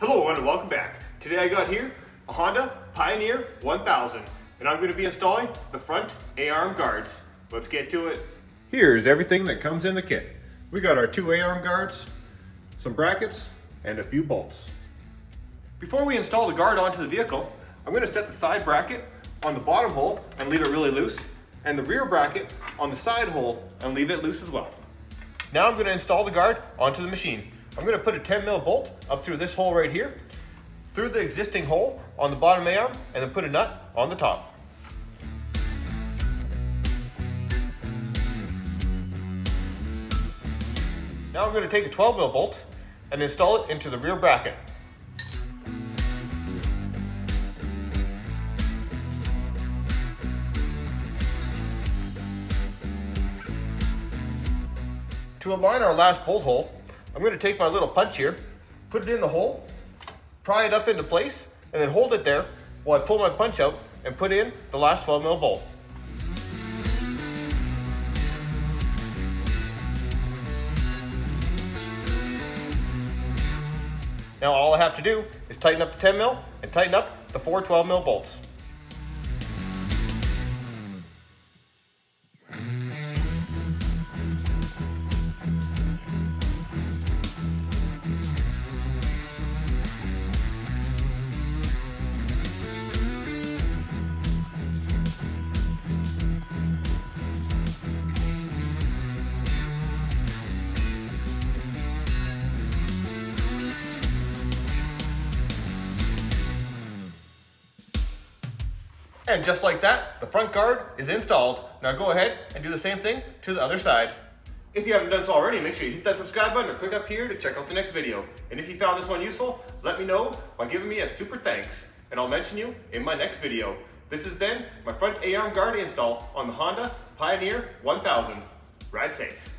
Hello and welcome back. Today I got here a Honda Pioneer 1000 and I'm going to be installing the front A-arm guards. Let's get to it. Here's everything that comes in the kit. We got our two A-arm guards, some brackets, and a few bolts. Before we install the guard onto the vehicle, I'm going to set the side bracket on the bottom hole and leave it really loose, and the rear bracket on the side hole and leave it loose as well. Now I'm going to install the guard onto the machine. I'm going to put a 10mm bolt up through this hole right here, through the existing hole on the bottom A-arm, and then put a nut on the top. Now I'm going to take a 12mm bolt and install it into the rear bracket. To align our last bolt hole, I'm going to take my little punch here, put it in the hole, pry it up into place, and then hold it there while I pull my punch out and put in the last 12mm bolt. Now all I have to do is tighten up the 10mm and tighten up the four 12mm bolts. And just like that, the front guard is installed. Now go ahead and do the same thing to the other side. If you haven't done so already, make sure you hit that subscribe button or click up here to check out the next video. And if you found this one useful, let me know by giving me a super thanks, and I'll mention you in my next video. This has been my front A-arm guard install on the Honda Pioneer 1000. Ride safe.